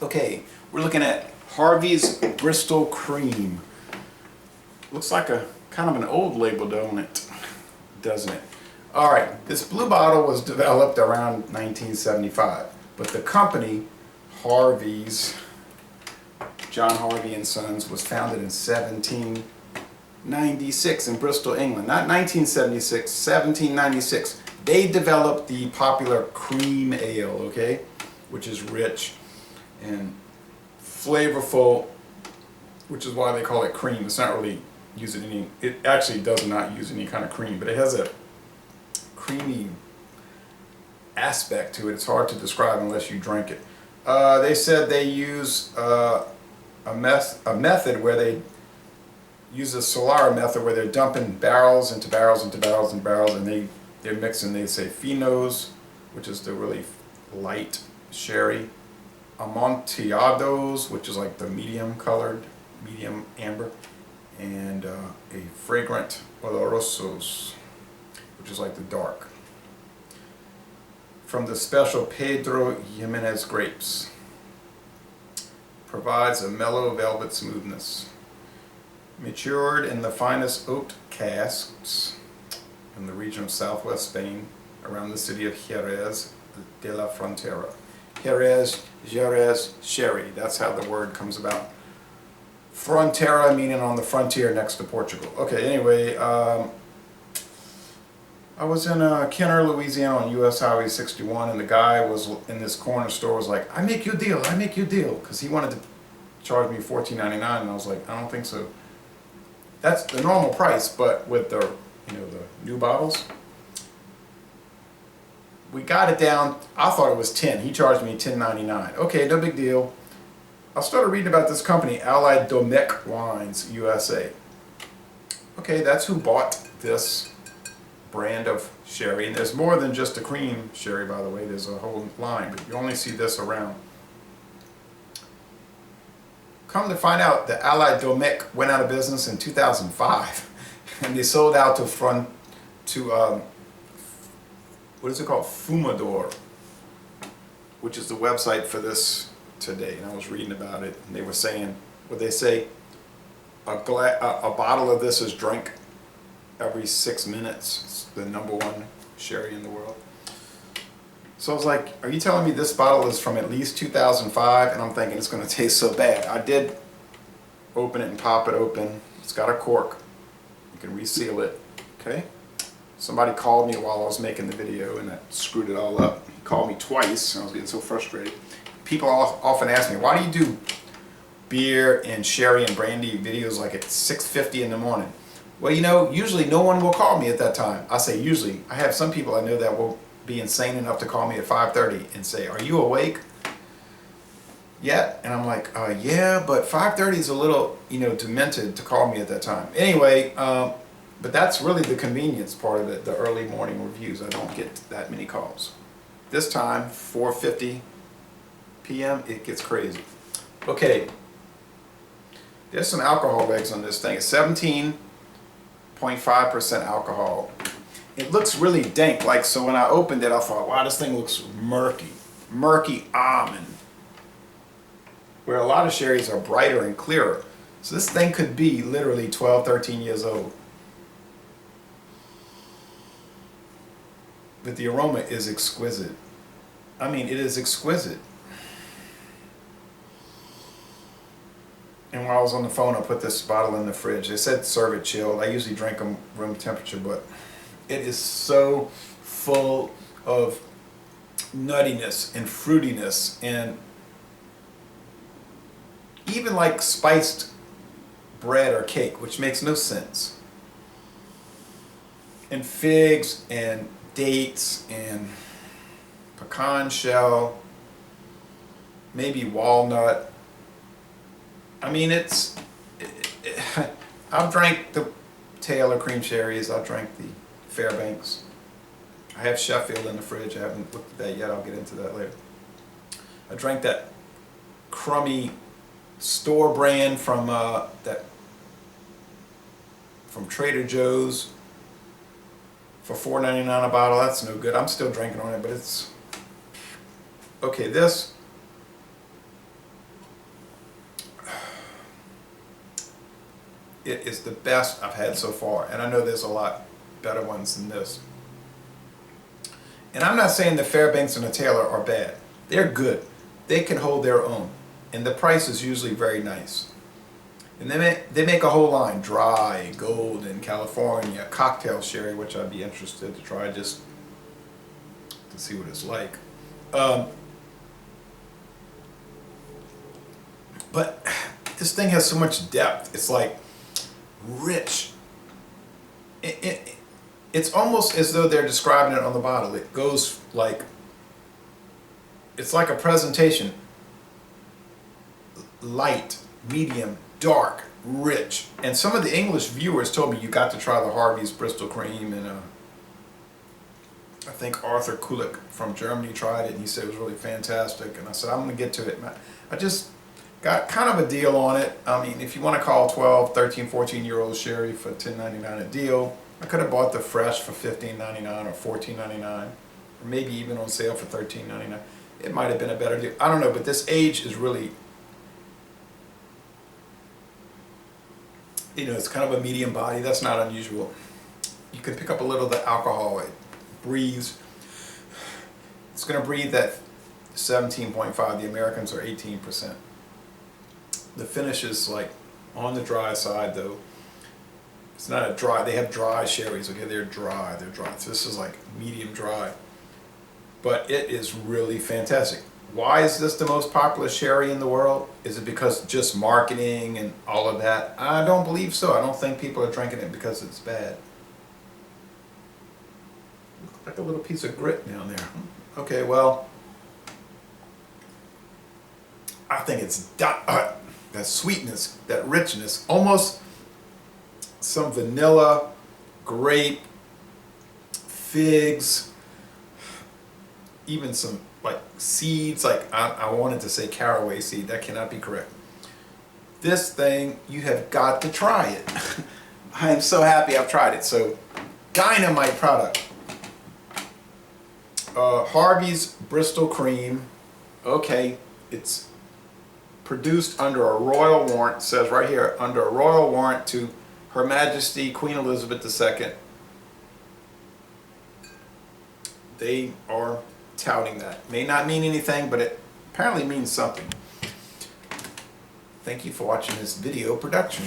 Okay, we're looking at Harvey's Bristol Cream. Looks like a kind of an old label, don't it? Doesn't it? All right, this blue bottle was developed around 1975, but the company, Harvey's, John Harvey and Sons, was founded in 1796 in Bristol, England. Not 1976, 1796. They developed the popular cream ale, okay, which is rich and flavorful, which is why they call it cream. It's not really using any, it actually does not use any kind of cream, but it has a creamy aspect to it. It's hard to describe unless you drink it. They said they use a method where they use a solar method where they're dumping barrels into barrels into barrels and barrels, and they're mixing, they say, Finos, which is the really light sherry, Amontillados, which is like the medium colored, medium amber, and a fragrant olorosos, which is like the dark, from the special Pedro Ximenez grapes. Provides a mellow velvet smoothness. Matured in the finest oak casks in the region of southwest Spain, around the city of Jerez de la Frontera. Jerez, sherry, that's how the word comes about. Frontera meaning on the frontier next to Portugal. Okay, anyway, I was in Kenner, Louisiana on US Highway 61, and the guy was in this corner store was like, I make you a deal, because he wanted to charge me $14.99, and I was like, I don't think so. That's the normal price, but with the, the new bottles, we got it down. I thought it was 10. He charged me $10.99. Okay, no big deal. I started reading about this company, Allied Domecq Wines USA. Okay, that's who bought this brand of sherry, and there's more than just a cream sherry, by the way. There's a whole line, but you only see this around. Come to find out, the Allied Domecq went out of business in 2005, and they sold out to what is it called? Fundador, which is the website for this today. And I was reading about it, and they were saying, what they say, a bottle of this is drank every 6 minutes. It's the #1 sherry in the world. So I was like, are you telling me this bottle is from at least 2005? And I'm thinking it's going to taste so bad. I did open it and pop it open. It's got a cork. You can reseal it. Okay. Somebody called me while I was making the video, and that screwed it all up. He called me twice, and I was getting so frustrated. People often ask me, why do you do beer and sherry and brandy videos like at 6:50 in the morning? Well, usually no one will call me at that time. I say usually. I have some people I know that will be insane enough to call me at 5:30 and say, are you awake yet? And I'm like, yeah, but 5:30 is a little, demented to call me at that time. Anyway, but that's really the convenience part of it, the early morning reviews. I don't get that many calls. This time, 4:50 p.m., it gets crazy. Okay, there's some alcohol regs on this thing. It's 17.5% alcohol. It looks really dank, so when I opened it, I thought, wow, this thing looks murky almond, where a lot of sherries are brighter and clearer. So this thing could be literally 12, 13 years old. But the aroma is exquisite. I mean, it is exquisite. And while I was on the phone, I put this bottle in the fridge. They said serve it chilled. I usually drink them room temperature, but it is so full of nuttiness and fruitiness, and even like spiced bread or cake, which makes no sense. And figs and dates and pecan shell, maybe walnut. I mean, I've drank the Taylor cream sherries, I've drank the Fairbanks. I have Sheffield in the fridge. I haven't looked at that yet. I'll get into that later. I drank that crummy store brand from Trader Joe's for $4.99 a bottle. That's no good. I'm still drinking on it, but it's okay. This It is the best I've had so far, and I know there's a lot better ones than this. And I'm not saying the Fairbanks and the Taylor are bad. They're good. They can hold their own, and the price is usually very nice. And they make a whole line: dry, golden, California, cocktail sherry, which I'd be interested to try just to see what it's like. But this thing has so much depth. It's like rich. It's almost as though they're describing it on the bottle. It goes like, it's like a presentation. Light, medium, dark, rich. And some of the English viewers told me you got to try the Harveys Bristol cream, and I think Arthur Kulik from Germany tried it and he said it was really fantastic. And I said, I'm going to get to it. And I just got kind of a deal on it. I mean, if you want to call 12, 13, 14-year-old sherry for $10.99 a deal, I could have bought the fresh for $15.99 or $14.99, or maybe even on sale for $13.99. It might have been a better deal. I don't know, but this age is really, you know, it's kind of a medium body. That's not unusual. You can pick up a little of the alcohol. It breathes. It's going to breathe that 17.5. The Americans are 18%. The finish is like on the dry side, though. It's not a dry. They have dry sherries. Okay, they're dry. They're dry. So this is like medium dry. But it is really fantastic. Why is this the most popular sherry in the world? Is it because just marketing and all of that? I don't believe so. I don't think people are drinking it because it's bad. Looks like a little piece of grit down there. Okay, well, I think it's that sweetness, that richness, almost some vanilla, grape, figs, even some like seeds, like I wanted to say caraway seed, that cannot be correct. This thing, you have got to try it. I am so happy I've tried it. So, dynamite product. Harvey's Bristol cream. Okay, it's produced under a royal warrant. It says right here, under a royal warrant to Her Majesty Queen Elizabeth II. They are touting that. May not mean anything, but it apparently means something. Thank you for watching this video production.